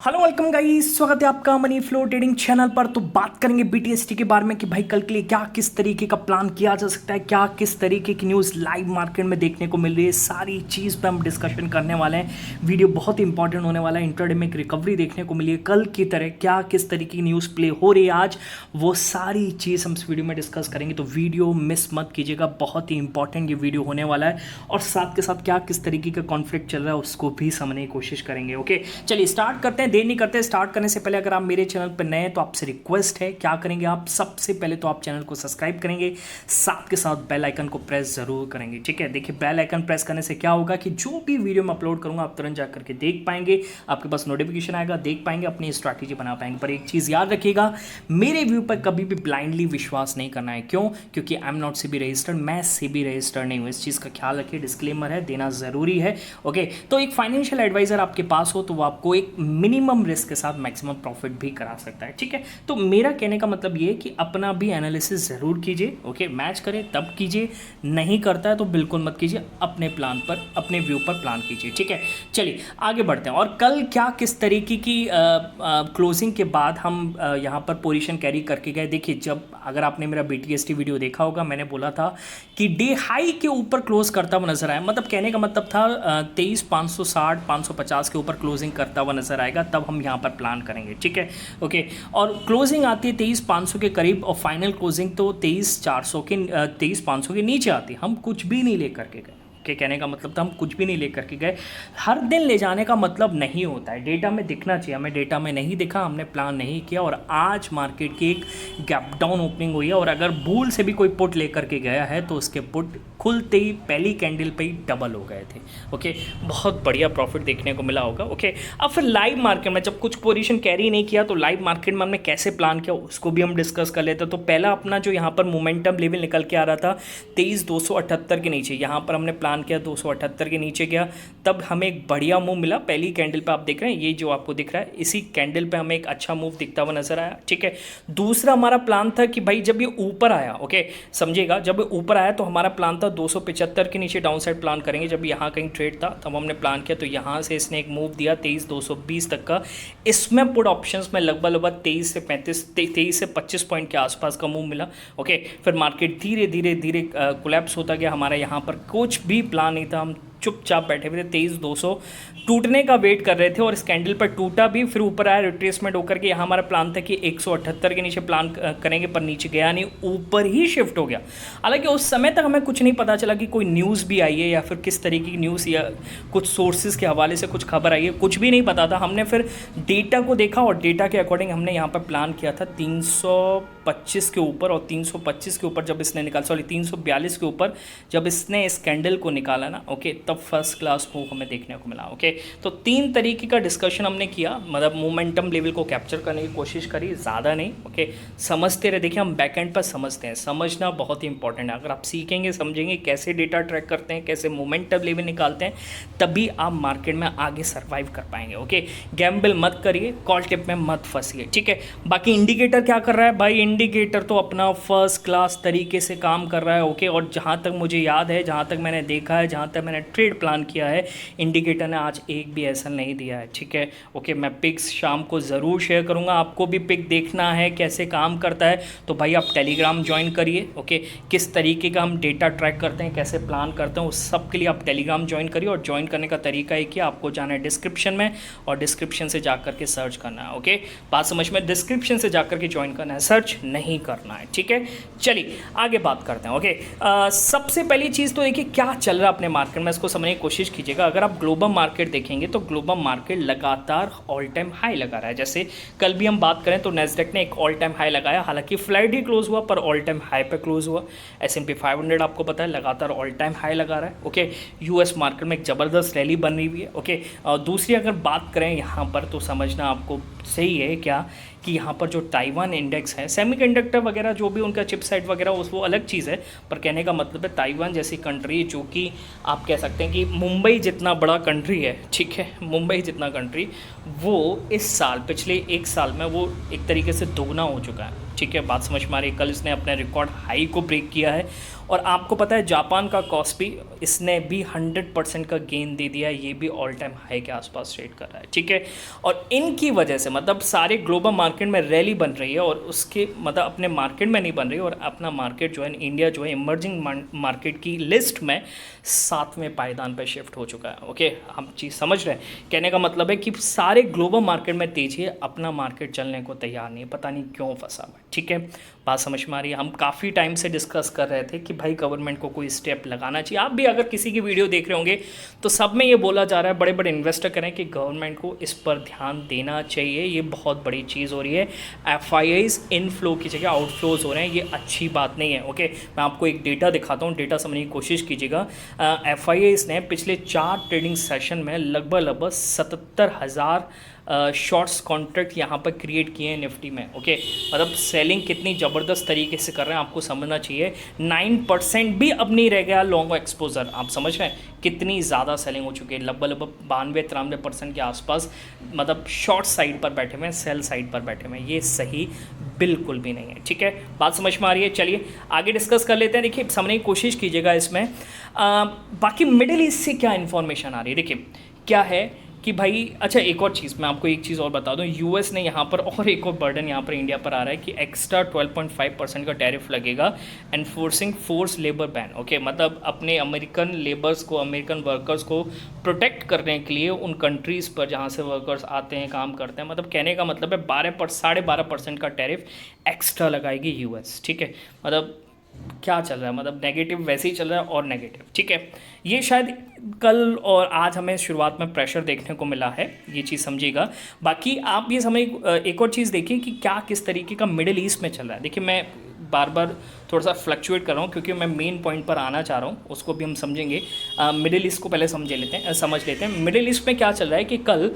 Hello welcome guys, स्वागत है आपका मनी फ्लो ट्रेडिंग चैनल पर। तो बात करेंगे बीटीएसटी के बारे में कि भाई कल के लिए क्या किस तरीके का प्लान किया जा सकता है, क्या किस तरीके की न्यूज़ लाइव मार्केट में देखने को मिल रही है, सारी चीज़ पे हम डिस्कशन करने वाले हैं। वीडियो बहुत इंपॉर्टेंट होने वाला है। इंट्राडे में एक रिकवरी देखने को मिली है कल की तरह, क्या किस तरीके की न्यूज़ प्ले हो रही है आज, वो सारी चीज़ हम इस वीडियो में डिस्कस करेंगे। तो वीडियो मिस मत कीजिएगा, बहुत ही इंपॉर्टेंट ये वीडियो होने वाला है। और साथ के साथ क्या किस तरीके का कॉन्फ्लिक्ट चल रहा है उसको भी समझने की कोशिश करेंगे। ओके चलिए स्टार्ट करते हैं, देर नहीं करते। स्टार्ट करने से पहले अगर आप मेरे चैनल पर नए हैं तो आपसे रिक्वेस्ट है, क्या करेंगे आप, सबसे पहले तो आप चैनल को सब्सक्राइब करेंगे, साथ के साथ बेल आइकन को प्रेस जरूर करेंगे। ठीक है, देखिए बेल आइकन प्रेस करने से क्या होगा कि जो भी वीडियो मैं अपलोड करूंगा आप तुरंत जाकर के देख पाएंगे, आपके पास नोटिफिकेशन आएगा, देख पाएंगे, अपनी स्ट्रैटेजी बना पाएंगे। पर एक चीज़ याद रखिएगा, मेरे व्यू पर कभी भी ब्लाइंडली विश्वास नहीं करना है। क्यों? क्योंकि I am not SEBI registered, मैं सेबी रजिस्टर्ड नहीं हूँ। इस चीज़ का ख्याल रखिए, डिस्क्लेमर है, देना ज़रूरी है। ओके, तो एक फाइनेंशियल एडवाइजर आपके पास हो तो वो आपको एक मिनिमम रिस्क के साथ मैक्सिमम प्रॉफिट भी करा सकता है। ठीक है, तो मेरा कहने का मतलब ये है कि अपना भी एनालिसिस ज़रूर कीजिए। ओके, मैच करें तब कीजिए, नहीं करता है तो बिल्कुल मत कीजिए। अपने प्लान पर, अपने व्यू पर प्लान कीजिए। ठीक है, चलिए आगे बढ़ते हैं। और कल क्या किस तरीके की क्लोजिंग के बाद हम यहाँ पर पोजीशन कैरी करके गए। देखिए, जब अगर आपने मेरा बीटीएसटी वीडियो देखा होगा, मैंने बोला था कि डे हाई के ऊपर क्लोज करता हुआ नजर आया। मतलब कहने का मतलब था 23,560 550 के ऊपर क्लोजिंग करता हुआ नजर आएगा, तब हम यहाँ पर प्लान करेंगे। ठीक है, ओके। और क्लोजिंग आती है 23,500 के करीब और फाइनल क्लोजिंग तो 23,500 के नीचे आती है। हम कुछ भी नहीं लेकर के गए के कहने का मतलब था हम कुछ भी नहीं लेकर के गए। हर दिन ले जाने का मतलब नहीं होता है, डेटा में दिखना चाहिए। हमें डेटा में नहीं दिखा, हमने प्लान नहीं किया और आज मार्केट की एक गैप डाउन ओपनिंग हुई है। और अगर भूल से भी कोई पुट लेकर के गया है तो उसके पुट खुलते ही पहली कैंडल पे ही डबल हो गए थे। ओके, बहुत बढ़िया प्रॉफिट देखने को मिला होगा। ओके, अब फिर लाइव मार्केट में जब कुछ पोजीशन कैरी नहीं किया तो लाइव मार्केट में हमने कैसे प्लान किया उसको भी हम डिस्कस कर लेते हैं। तो पहला अपना जो यहाँ पर मोमेंटम लेवल निकल के आ रहा था 23,278 के नीचे, यहाँ पर हमने प्लान किया 278 के नीचे गया, तब हमें एक बढ़िया मूव मिला। पहली कैंडल पे आप देख रहे हैं, ये जो आपको दिख रहा है, इसी कैंडल पे हमें एक अच्छा मूव दिखता हुआ नजर आया। ठीक है, दूसरा हमारा प्लान था कि भाई जब ये ऊपर आया, ओके समझिएगा, जब ऊपर आया तो हमारा प्लान था 275 के नीचे डाउन साइड प्लान करेंगे। जब यहाँ कहीं ट्रेड था तब हमने प्लान किया, तो यहाँ से इसने एक मूव दिया 23,220 तक का। इसमें पुट ऑप्शंस में लगभग 23 से 25 पॉइंट के आसपास का मूव मिला। ओके, फिर मार्केट धीरे धीरे धीरे कोलैप्स होता गया। हमारा यहाँ पर कुछ भी प्लान नहीं था, हम चुपचाप बैठे हुए थे, 23,200 टूटने का वेट कर रहे थे और इस कैंडल पर टूटा भी, फिर ऊपर आया रिट्रेसमेंट होकर के। यहाँ हमारा प्लान था कि 178 के नीचे प्लान करेंगे, पर नीचे गया नहीं, ऊपर ही शिफ्ट हो गया। हालांकि उस समय तक हमें कुछ नहीं पता चला कि कोई न्यूज़ भी आई है या फिर किस तरीके की न्यूज़ या कुछ सोर्सेज के हवाले से कुछ खबर आई है, कुछ भी नहीं पता था। हमने फिर डेटा को देखा और डेटा के अकॉर्डिंग हमने यहाँ पर प्लान किया था 325 के ऊपर, और 325 के ऊपर जब इसने निकाला, सॉरी 342 के ऊपर जब इसने इस कैंडल को निकाला ना, ओके, तब फर्स्ट क्लास मूव हमें देखने को मिला। ओके, तो तीन तरीके का डिस्कशन हमने किया, मतलब मोमेंटम लेवल को कैप्चर करने की कोशिश करी, ज़्यादा नहीं। ओके, समझते रहे। देखिए, हम बैकएंड पर समझते हैं, समझना बहुत ही इंपॉर्टेंट है। अगर आप सीखेंगे, समझेंगे कैसे डेटा ट्रैक करते हैं, कैसे मोमेंटम लेवल निकालते हैं, तभी आप मार्केट में आगे सर्वाइव कर पाएंगे। ओके, गैम्बल मत करिए, कॉल टिप में मत फंसिए। ठीक है, बाकी इंडिकेटर क्या कर रहा है भाई, इंडिकेटर तो अपना फर्स्ट क्लास तरीके से काम कर रहा है। ओके, और जहाँ तक मुझे याद है, जहाँ तक मैंने देखा है, जहाँ तक मैंने ट्रेड प्लान किया है, इंडिकेटर ने आज एक भी ऐसा नहीं दिया है। ठीक है, ओके, मैं पिक्स शाम को ज़रूर शेयर करूँगा। आपको भी पिक देखना है कैसे काम करता है तो भाई आप टेलीग्राम ज्वाइन करिए। ओके, किस तरीके का हम डेटा ट्रैक करते हैं, कैसे प्लान करते हैं, उस सब के लिए आप टेलीग्राम ज्वाइन करिए। और ज्वाइन करने का तरीका एक ही, आपको जाना है डिस्क्रिप्शन में और डिस्क्रिप्शन से जा करके सर्च करना है। ओके, बात समझ में, डिस्क्रिप्शन से जा करके ज्वाइन करना है, सर्च नहीं करना है। ठीक है, चलिए आगे बात करते हैं। ओके, सबसे पहली चीज़ तो देखिए क्या चल रहा है अपने मार्केट में, इसको समझने की कोशिश कीजिएगा। अगर आप ग्लोबल मार्केट देखेंगे तो ग्लोबल मार्केट लगातार ऑल टाइम हाई लगा रहा है। जैसे कल भी हम बात करें तो नैस्डैक ने एक ऑल टाइम हाई लगाया, हालांकि फ्लैट ही क्लोज हुआ पर ऑल टाइम हाई पे क्लोज हुआ। S&P 500 आपको पता है लगातार ऑल टाइम हाई लगा रहा है। ओके, यूएस मार्केट में एक ज़बरदस्त रैली बन रही है। ओके, दूसरी अगर बात करें यहाँ पर तो समझना आपको सही है क्या कि यहाँ पर जो ताइवान इंडेक्स है, सेमीकंडक्टर वगैरह जो भी उनका चिपसेट वगैरह उस वो अलग चीज़ है, पर कहने का मतलब है ताइवान जैसी कंट्री जो कि आप कह सकते हैं कि मुंबई जितना बड़ा कंट्री है, ठीक है, मुंबई जितना कंट्री, वो इस साल, पिछले एक साल में वो एक तरीके से दोगुना हो चुका है। ठीक है, बात समझ में आ रही है। कल इसने अपने रिकॉर्ड हाई को ब्रेक किया है और आपको पता है जापान का कॉस्पी इसने भी 100% का गेन दे दिया है, ये भी ऑल टाइम हाई के आसपास ट्रेड कर रहा है, ठीक है। और इनकी वजह से मतलब सारे ग्लोबल मार्केट में रैली बन रही है और उसके मतलब अपने मार्केट में नहीं बन रही, और अपना मार्केट जो है इंडिया जो है इमर्जिंग मार्केट की लिस्ट में 7वें पायदान पर शिफ्ट हो चुका है। ओके, हम चीज़ समझ रहे हैं, कहने का मतलब है कि सारे ग्लोबल मार्केट में तेजी है, अपना मार्केट चलने को तैयार नहीं है, पता नहीं क्यों फंसा हुआ है, ठीक है। बात समझ में आ रही है। हम काफ़ी टाइम से डिस्कस कर रहे थे कि भाई गवर्नमेंट को कोई स्टेप लगाना चाहिए। आप भी अगर किसी की वीडियो देख रहे होंगे तो सब में ये बोला जा रहा है, बड़े बड़े इन्वेस्टर करें कि गवर्नमेंट को इस पर ध्यान देना चाहिए, ये बहुत बड़ी चीज़ हो रही है। FIIs इनफ्लो की जगह आउटफ्लोज हो रहे हैं, ये अच्छी बात नहीं है। ओके, मैं आपको एक डेटा दिखाता हूँ, डेटा समझने की कोशिश कीजिएगा। FIIs ने पिछले 4 ट्रेडिंग सेशन में लगभग 77,000 शॉर्ट्स कॉन्ट्रैक्ट यहाँ पर क्रिएट किए हैं निफ्टी में। ओके, मतलब सेलिंग कितनी ज़बरदस्त तरीके से कर रहे हैं आपको समझना चाहिए। 9% भी अब नहीं रह गया लॉन्ग एक्सपोजर, आप समझ रहे हैं कितनी ज़्यादा सेलिंग हो चुकी है। लगभग 92-93% के आसपास मतलब शॉर्ट साइड पर बैठे हुए हैं, सेल साइड पर बैठे हुए हैं, ये सही बिल्कुल भी नहीं है, ठीक है। बात समझ में आ रही है। चलिए आगे डिस्कस कर लेते हैं। देखिए समझने की कोशिश कीजिएगा इसमें। बाकी मिडिल ईस्ट से क्या इन्फॉर्मेशन आ रही है, देखिए क्या है कि भाई अच्छा एक और चीज़ मैं आपको एक चीज़ और बता दूं, यूएस ने यहाँ पर और एक और बर्डन यहाँ पर इंडिया पर आ रहा है कि एक्स्ट्रा 12.5% का टैरिफ लगेगा enforcing force labour ban. Okay, मतलब अपने अमेरिकन लेबर्स को, अमेरिकन वर्कर्स को प्रोटेक्ट करने के लिए उन कंट्रीज़ पर जहाँ से वर्कर्स आते हैं, काम करते हैं, मतलब कहने का मतलब है 12.5% का टैरिफ एक्स्ट्रा लगाएगी यूएस, ठीक है। मतलब क्या चल रहा है, मतलब नेगेटिव वैसे ही चल रहा है और नेगेटिव, ठीक है। ये शायद कल और आज हमें शुरुआत में प्रेशर देखने को मिला है, ये चीज़ समझिएगा। बाकी आप ये समझ एक और चीज़ देखिए कि क्या किस तरीके का मिडिल ईस्ट में चल रहा है। देखिए मैं बार बार थोड़ा सा फ्लक्चुएट कर रहा हूँ क्योंकि मैं मेन पॉइंट पर आना चाह रहा हूँ, उसको भी हम समझेंगे। मिडिल ईस्ट को पहले समझ लेते हैं। मिडिल ईस्ट में क्या चल रहा है कि कल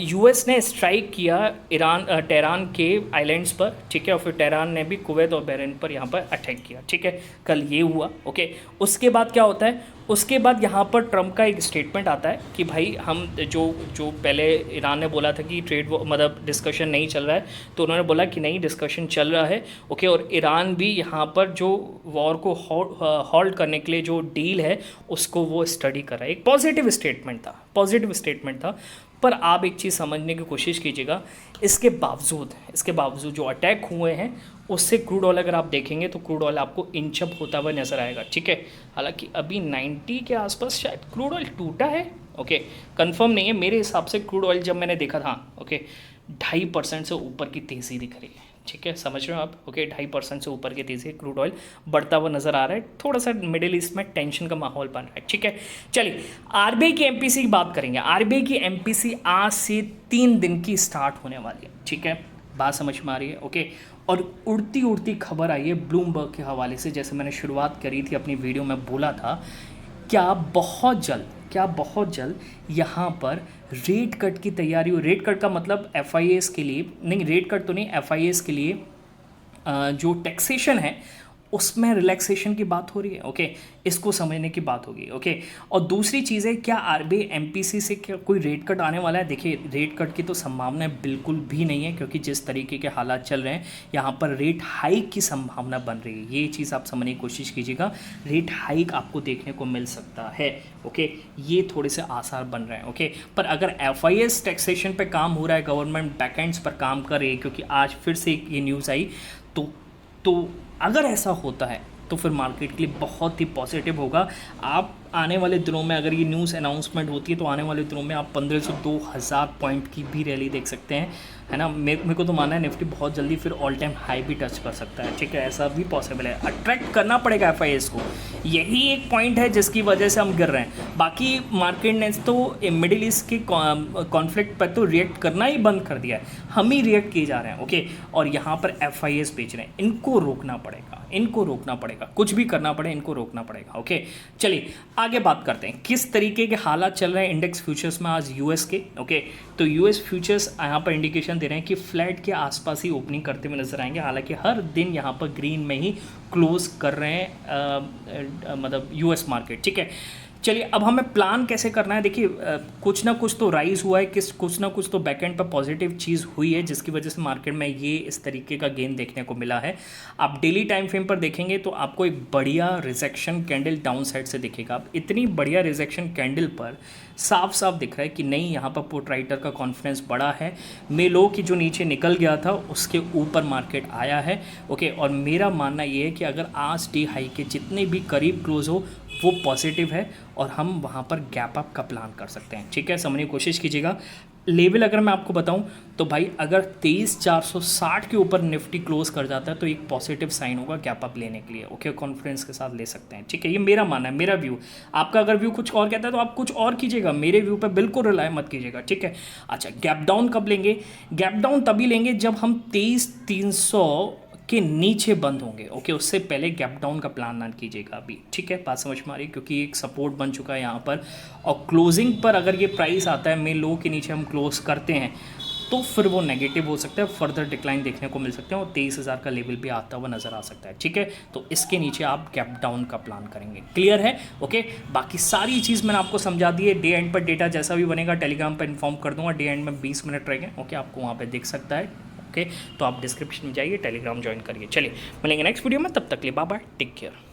यूएस ने स्ट्राइक किया टेहरान के आइलैंड्स पर, ठीक है, और फिर टेहरान ने भी कुवैत और बहरीन पर यहाँ पर अटैक किया, ठीक है, कल ये हुआ। ओके, उसके बाद क्या होता है, उसके बाद यहाँ पर ट्रम्प का एक स्टेटमेंट आता है कि भाई हम जो पहले ईरान ने बोला था कि ट्रेड मतलब डिस्कशन नहीं चल रहा है, तो उन्होंने बोला कि नहीं डिस्कशन चल रहा है। ओके, और ईरान भी यहाँ पर जो वॉर को हॉल्ट करने के लिए जो डील है उसको वो स्टडी कर रहा है। एक पॉजिटिव स्टेटमेंट था। पर आप एक चीज़ समझने की कोशिश कीजिएगा, इसके बावजूद जो अटैक हुए हैं उससे क्रूड ऑयल अगर आप देखेंगे तो क्रूड ऑयल आपको इंचअप होता हुआ नज़र आएगा, ठीक है। हालांकि अभी 90 के आसपास शायद क्रूड ऑयल टूटा है। ओके, कंफर्म नहीं है, मेरे हिसाब से क्रूड ऑयल जब मैंने देखा था, ओके, 2.5% से ऊपर की तेज़ी दिख रही है, ठीक है, समझ रहे हो आप। ओके, 2.5% से ऊपर की तेज़ी क्रूड ऑयल बढ़ता हुआ नज़र आ रहा है। थोड़ा सा मिडिल ईस्ट में टेंशन का माहौल बन रहा है, ठीक है। चलिए आरबीआई की एमपीसी की बात करेंगे। आरबीआई की एमपीसी आज से 3 दिन की स्टार्ट होने वाली है, ठीक है, बात समझ में आ रही है। ओके, और उड़ती खबर आई है ब्लूमबर्ग के हवाले से, जैसे मैंने शुरुआत करी थी अपनी वीडियो में बोला था, क्या बहुत जल्द यहाँ पर रेट कट की तैयारी हो। रेट कट का मतलब FIIs के लिए नहीं, रेट कट तो नहीं, FIIs के लिए जो टैक्सेशन है उसमें रिलैक्सेशन की बात हो रही है। ओके, इसको समझने की बात होगी। ओके, और दूसरी चीज़ है, क्या आरबीआई एमपीसी से क्या कोई रेट कट आने वाला है। देखिए रेट कट की तो संभावना बिल्कुल भी नहीं है, क्योंकि जिस तरीके के हालात चल रहे हैं यहाँ पर रेट हाइक की संभावना बन रही है। ये चीज़ आप समझने की कोशिश कीजिएगा, रेट हाइक आपको देखने को मिल सकता है। ओके, ये थोड़े से आसार बन रहे हैं। ओके, पर अगर FIIs टैक्सेशन पर काम हो रहा है, गवर्नमेंट बैकएंड्स पर काम कर रही है, क्योंकि आज फिर से ये न्यूज़ आई, तो अगर ऐसा होता है तो फिर मार्केट के लिए बहुत ही पॉजिटिव होगा। आप आने वाले दिनों में अगर ये न्यूज़ अनाउंसमेंट होती है तो आने वाले दिनों में आप 1500 से 2000 पॉइंट की भी रैली देख सकते हैं, है ना। मेरे को तो मानना है निफ्टी बहुत जल्दी फिर ऑल टाइम हाई भी टच कर सकता है, ठीक है, ऐसा भी पॉसिबल है। अट्रैक्ट करना पड़ेगा FIIs को, यही एक पॉइंट है जिसकी वजह से हम गिर रहे हैं। बाकी मार्केट ने तो मिडिल ईस्ट के कॉन्फ्लिक्ट पर तो रिएक्ट करना ही बंद कर दिया है, हम ही रिएक्ट किए जा रहे हैं। ओके, और यहाँ पर FIIs बेच रहे हैं, इनको रोकना पड़ेगा, कुछ भी करना पड़े इनको रोकना पड़ेगा। ओके, चलिए आगे बात करते हैं किस तरीके के हालात चल रहे हैं इंडेक्स फ्यूचर्स में आज यूएस के। ओके, तो यूएस फ्यूचर्स यहाँ पर इंडिकेशन दे रहे हैं कि फ्लैट के आसपास ही ओपनिंग करते हुए नजर आएंगे। हालांकि हर दिन यहाँ पर ग्रीन में ही क्लोज कर रहे हैं मतलब यूएस मार्केट, ठीक है। चलिए अब हमें प्लान कैसे करना है। देखिए कुछ ना कुछ तो राइज हुआ है, कुछ ना कुछ तो बैकएंड पर पॉजिटिव चीज़ हुई है जिसकी वजह से मार्केट में ये इस तरीके का गेन देखने को मिला है। आप डेली टाइम फ्रेम पर देखेंगे तो आपको एक बढ़िया रिजेक्शन कैंडल डाउन साइड से दिखेगा। अब इतनी बढ़िया रिजेक्शन कैंडल पर साफ साफ दिख रहा है कि नहीं, यहाँ पर पुट राइटर का कॉन्फिडेंस बड़ा है। मे लो की जो नीचे निकल गया था उसके ऊपर मार्केट आया है। ओके, और मेरा मानना ये है कि अगर आज डे हाई के जितने भी करीब क्लोज हो वो पॉजिटिव है और हम वहाँ पर गैप अप का प्लान कर सकते हैं। ठीक है, समझने की कोशिश कीजिएगा। लेवल अगर मैं आपको बताऊं तो भाई अगर 23,460 के ऊपर निफ्टी क्लोज कर जाता है तो एक पॉजिटिव साइन होगा गैप अप लेने के लिए। ओके, कॉन्फिडेंस के साथ ले सकते हैं। ठीक है, ये मेरा मानना है, मेरा व्यू। आपका अगर व्यू कुछ और कहता है तो आप कुछ और कीजिएगा, मेरे व्यू पे बिल्कुल रिलाय मत कीजिएगा। ठीक है, अच्छा गैप डाउन कब लेंगे? गैप डाउन तभी लेंगे जब हम 23,300 के नीचे बंद होंगे। ओके, उससे पहले गैप डाउन का प्लान ना कीजिएगा अभी। ठीक है, बात समझ में आ रही है, क्योंकि एक सपोर्ट बन चुका है यहाँ पर और क्लोजिंग पर अगर ये प्राइस आता है मे लो के नीचे हम क्लोज करते हैं तो फिर वो नेगेटिव हो सकता है, फर्दर डिक्लाइन देखने को मिल सकते हैं और 23,000 का लेवल भी आता हुआ नजर आ सकता है। ठीक है, तो इसके नीचे आप गैप डाउन का प्लान करेंगे। क्लियर है? ओके, बाकी सारी चीज़ मैंने आपको समझा दी है। डे एंड पर डेटा जैसा भी बनेगा टेलीग्राम पर इन्फॉर्म कर दूंगा। डे एंड में 20 मिनट रहेंगे। ओके, आपको वहाँ पर दिख सकता है। ओके, तो आप डिस्क्रिप्शन में जाइए, टेलीग्राम ज्वाइन करिए। चलिए मिलेंगे नेक्स्ट वीडियो में, तब तक के लिए बाय बाय, टेक केयर।